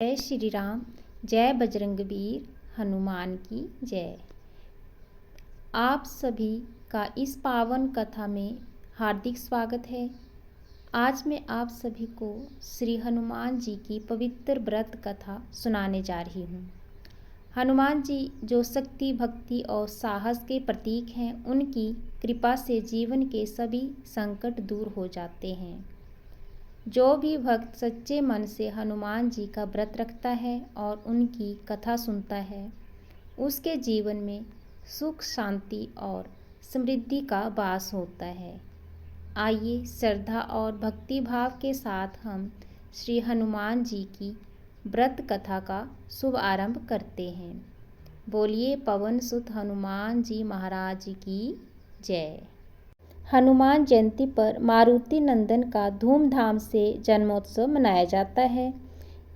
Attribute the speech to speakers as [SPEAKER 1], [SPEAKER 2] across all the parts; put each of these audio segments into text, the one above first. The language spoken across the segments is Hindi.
[SPEAKER 1] जय श्री राम। जय बजरंगबीर हनुमान की जय। आप सभी का इस पावन कथा में हार्दिक स्वागत है। आज मैं आप सभी को श्री हनुमान जी की पवित्र व्रत कथा सुनाने जा रही हूँ। हनुमान जी जो शक्ति, भक्ति और साहस के प्रतीक हैं, उनकी कृपा से जीवन के सभी संकट दूर हो जाते हैं। जो भी भक्त सच्चे मन से हनुमान जी का व्रत रखता है और उनकी कथा सुनता है, उसके जीवन में सुख, शांति और समृद्धि का वास होता है। आइए श्रद्धा और भक्ति भाव के साथ हम श्री हनुमान जी की व्रत कथा का शुभ आरंभ करते हैं। बोलिए पवन सुत हनुमान जी महाराज की जय। हनुमान जयंती पर मारुति नंदन का धूमधाम से जन्मोत्सव मनाया जाता है।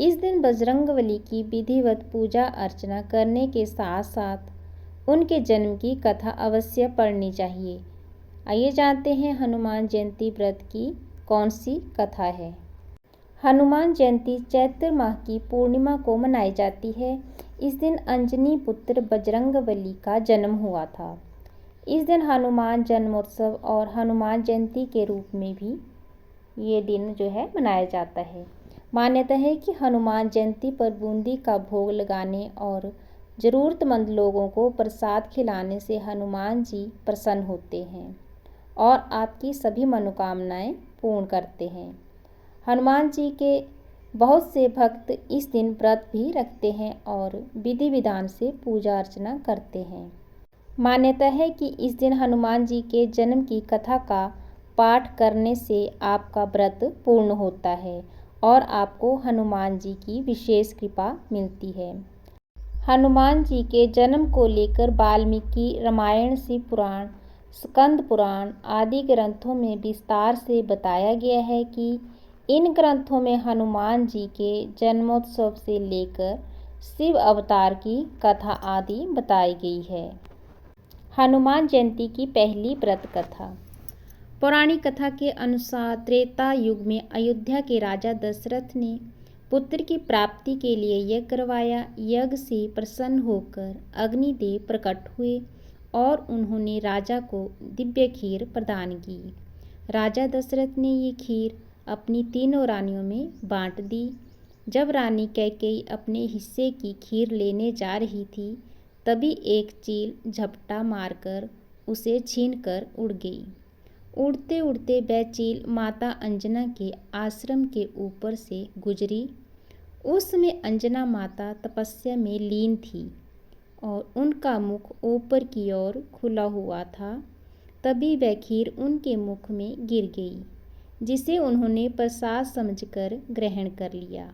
[SPEAKER 1] इस दिन बजरंगबली की विधिवत पूजा अर्चना करने के साथ साथ उनके जन्म की कथा अवश्य पढ़नी चाहिए। आइए जानते हैं हनुमान जयंती व्रत की कौन सी कथा है। हनुमान जयंती चैत्र माह की पूर्णिमा को मनाई जाती है। इस दिन अंजनी पुत्र बजरंगबली का जन्म हुआ था। इस दिन हनुमान जन्मोत्सव और हनुमान जयंती के रूप में भी ये दिन जो है मनाया जाता है। मान्यता है कि हनुमान जयंती पर बूंदी का भोग लगाने और ज़रूरतमंद लोगों को प्रसाद खिलाने से हनुमान जी प्रसन्न होते हैं और आपकी सभी मनोकामनाएं पूर्ण करते हैं। हनुमान जी के बहुत से भक्त इस दिन व्रत भी रखते हैं और विधि विधान से पूजा अर्चना करते हैं। मान्यता है कि इस दिन हनुमान जी के जन्म की कथा का पाठ करने से आपका व्रत पूर्ण होता है और आपको हनुमान जी की विशेष कृपा मिलती है। हनुमान जी के जन्म को लेकर वाल्मीकि रामायण, शिव पुराण, स्कंद पुराण आदि ग्रंथों में विस्तार से बताया गया है कि इन ग्रंथों में हनुमान जी के जन्मोत्सव से लेकर शिव अवतार की कथा आदि बताई गई है। हनुमान जयंती की पहली व्रत कथा। पौराणिक कथा के अनुसार त्रेता युग में अयोध्या के राजा दशरथ ने पुत्र की प्राप्ति के लिए यज्ञ करवाया। यज्ञ से प्रसन्न होकर अग्निदेव प्रकट हुए और उन्होंने राजा को दिव्य खीर प्रदान की। राजा दशरथ ने ये खीर अपनी तीनों रानियों में बांट दी। जब रानी कैकेयी अपने हिस्से की खीर लेने जा रही थी, तभी एक चील झपटा मारकर उसे छीनकर उड़ गई। उड़ते उड़ते वह चील माता अंजना के आश्रम के ऊपर से गुजरी। उस समय अंजना माता तपस्या में लीन थी और उनका मुख ऊपर की ओर खुला हुआ था। तभी वह खीर उनके मुख में गिर गई, जिसे उन्होंने प्रसाद समझकर ग्रहण कर लिया।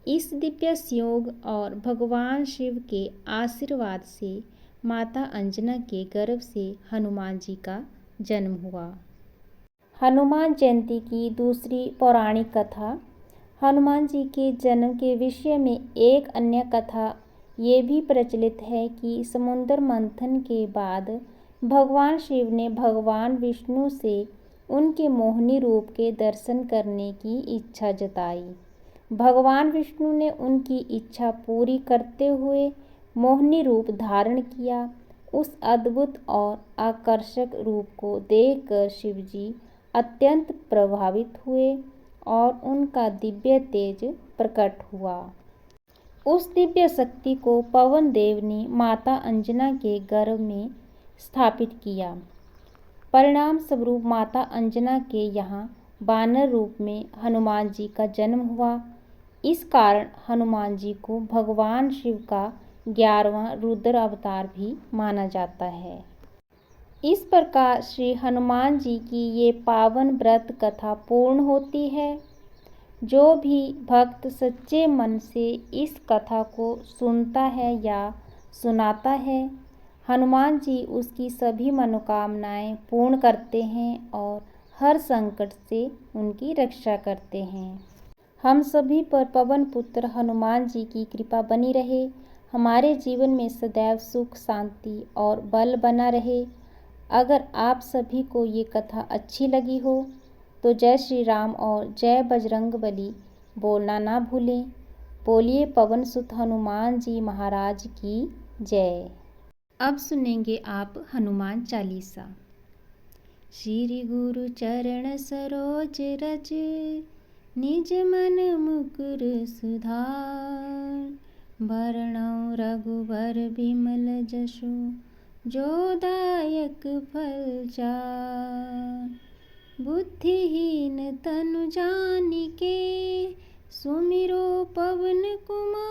[SPEAKER 1] इस दिव्य संयोग और भगवान शिव के आशीर्वाद से माता अंजना के गर्भ से हनुमान जी का जन्म हुआ। हनुमान जयंती की दूसरी पौराणिक कथा। हनुमान जी के जन्म के विषय में एक अन्य कथा ये भी प्रचलित है कि समुद्र मंथन के बाद भगवान शिव ने भगवान विष्णु से उनके मोहिनी रूप के दर्शन करने की इच्छा जताई। भगवान विष्णु ने उनकी इच्छा पूरी करते हुए मोहिनी रूप धारण किया। उस अद्भुत और आकर्षक रूप को देखकर शिवजी अत्यंत प्रभावित हुए और उनका दिव्य तेज प्रकट हुआ। उस दिव्य शक्ति को पवन देव ने माता अंजना के गर्भ में स्थापित किया। परिणाम स्वरूप माता अंजना के यहाँ वानर रूप में हनुमान जी का जन्म हुआ। इस कारण हनुमान जी को भगवान शिव का 11वां रुद्र अवतार भी माना जाता है। इस प्रकार श्री हनुमान जी की ये पावन व्रत कथा पूर्ण होती है। जो भी भक्त सच्चे मन से इस कथा को सुनता है या सुनाता है, हनुमान जी उसकी सभी मनोकामनाएं पूर्ण करते हैं और हर संकट से उनकी रक्षा करते हैं। हम सभी पर पवन पुत्र हनुमान जी की कृपा बनी रहे। हमारे जीवन में सदैव सुख, शांति और बल बना रहे। अगर आप सभी को ये कथा अच्छी लगी हो तो जय श्री राम और जय बजरंगबली बोलना ना भूलें। बोलिए पवन सुत हनुमान जी महाराज की जय। अब सुनेंगे आप हनुमान चालीसा। श्री गुरु चरण सरोज रज, निज मन मुकुर सुधार। बरनउँ रघुबर बिमल जसु, जो दायक फल चार। बुद्धिहीन तनु जानिके, सुमिरो पवन कुमार।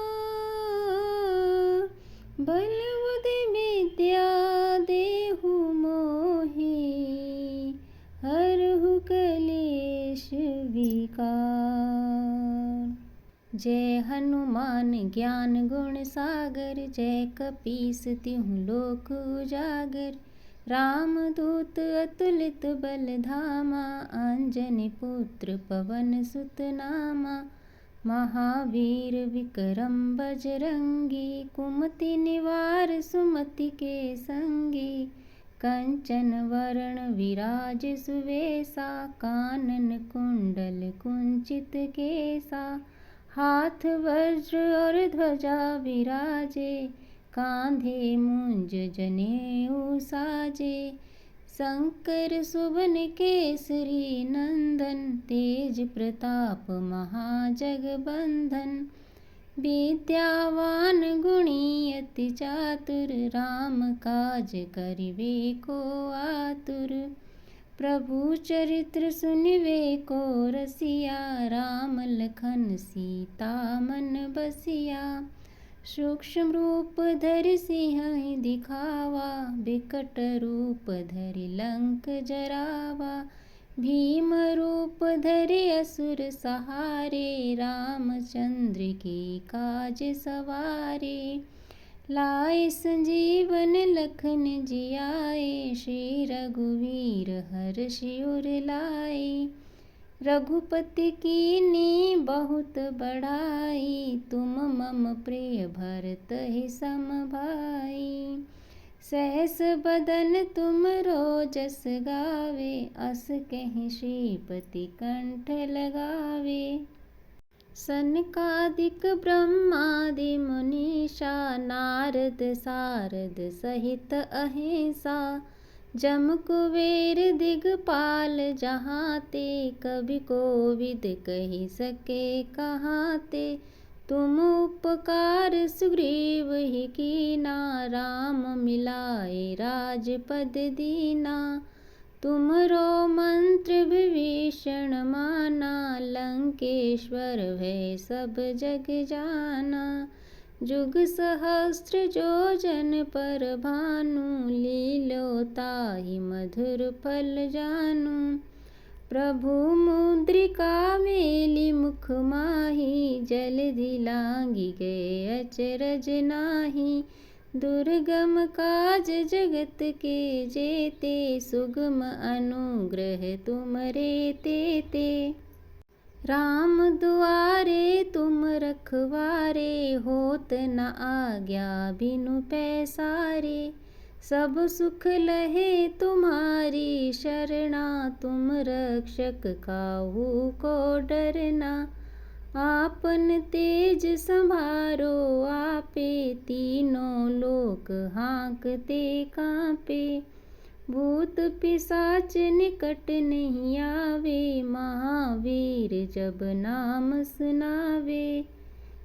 [SPEAKER 1] बल बुद्धि विद्या देहु मोहि, हरहु कलेश विकार। जय हनुमान ज्ञान गुण सागर, जय कपीस तिहुँ लोक उजागर। रामदूत अतुलित बल धामा, अंजनी पुत्र पवन सुत नामा। महावीर विक्रम बजरंगी, कुमति निवार सुमति के संगी। कंचन वरण विराज सुवेशा, कानन कुंडल कुंचित केसा। हाथ वज्र और ध्वजा विराजे, कांधे मुंज जनेऊ साजे। शंकर सुवन केसरी नंदन, तेज प्रताप महाजगबंदन। विद्यावान गुणी अति चातुर, राम काज करिबे को आतुर। प्रभु चरित्र सुनिबे को रसिया, राम लखन सीता मन बसिया। सूक्ष्म रूप धरि सिंह दिखावा, बिकट रूप धरि लंक जरावा। भीम रूप धरि असुर सहारे, रामचंद्र के काज सवारे। लाए संजीवन लखन जियाए, श्री रघुवीर हर्षि उर लाए। रघुपति कीन्ही बहुत बड़ाई, तुम मम प्रिय भरतहि सम भाई। सहस बदन तुम रोजस गावे, अस कहि श्रीपति कंठ लगावे। सनकादिक ब्रह्मादि मुनीषा, नारद सारद सहित अहिंसा। जम कुबेर दिगपाल जहाँ ते, कवि कोविद कहि सके कहाँ ते। तुम उपकार सुग्रीव ही कीना, राम मिलाए राजपद दीना। तुमरो मंत्र विभीषण माना, लंकेश्वर भय सब जग जाना। जुग सहस्त्र जो जन पर भानु, लीलो ताहि मधुर फल जानू। प्रभु मुद्रिका मेली मुख माही, जलधि लांघि गए अचरज नाही। दुर्गम काज जगत के जेते, सुगम अनुग्रह तुमरे तेते। राम दुआरे तुम रखवारे, होत न आज्ञा बिनु पैसारे। सब सुख लहे तुम्हारी शरणा, तुम रक्षक काहू को डरना। आपन तेज संभारो आपे, तीनों लोक हाँकते कांपे। भूत पिशाच निकट नहीं आवे, महावीर जब नाम सुनावे।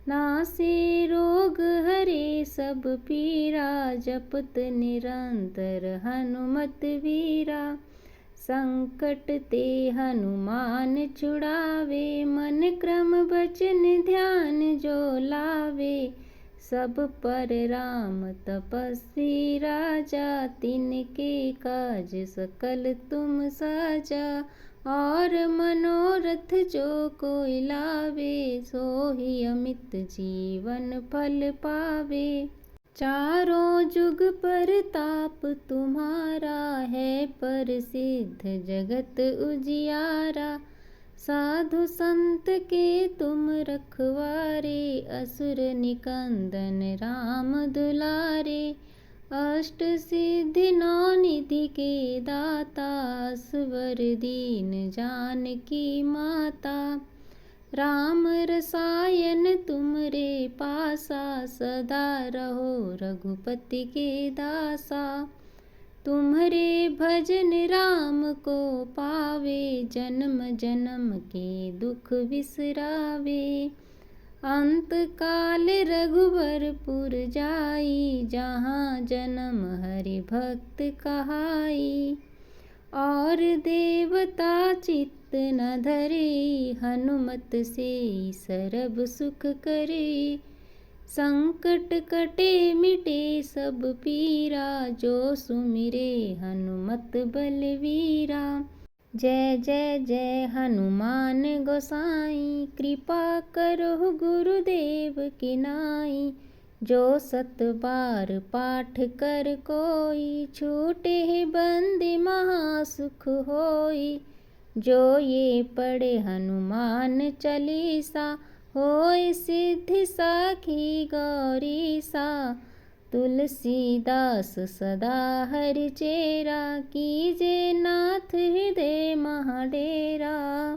[SPEAKER 1] नासे रोग हरे सब पीरा, जपत निरंतर हनुमत वीरा। संकट ते हनुमान छुड़ावे, मन क्रम वचन ध्यान जो लावे। सब पर राम तपस्वी राजा, तिनके काज सकल तुम साजा। और मनोरथ जो कोई लावे, सोहि अमित जीवन फल पावे। चारों जुग परताप तुम्हारा, है प्रसिद्ध जगत उजियारा। साधु संत के तुम रखवारे, असुर निकंदन राम दुलारे। अष्ट सिद्धि नौ निधि के दाता, असवर दीन जानकी माता। राम रसायन तुमरे पासा, सदा रहो रघुपति के दासा। तुम्हारे भजन राम को पावे, जन्म जन्म के दुख बिसरावे। अंत काल रघुबरपुर जाई, जहाँ जन्म हरि भक्त कहाई। और देवता चित्त न धरे, हनुमत से सरब सुख करे। संकट कटे मिटे सब पीरा, जो सुमिरे हनुमत बलवीरा। जय जय जय हनुमान गोसाई, कृपा करो गुरुदेव की नाई। जो सत बार पाठ कर कोई, छूटे बंदी महासुख होई। जो ये पढ़े हनुमान चालीसा, होय सिद्धि साखी गौरीसा। तुलसीदास सदा हरि चेरा, कीजे नाथ हृदय महाडेरा।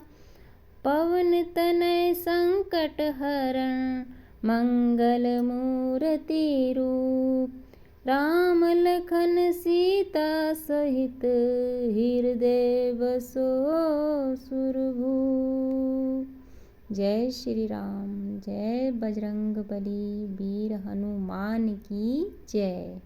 [SPEAKER 1] पवन तनय संकट हरण, मंगल मूर्ति रूप। राम लखन सीता सहित, हृदय बसो सुरभूप। जय श्री राम, जय बजरंग बली वीर हनुमान की जय।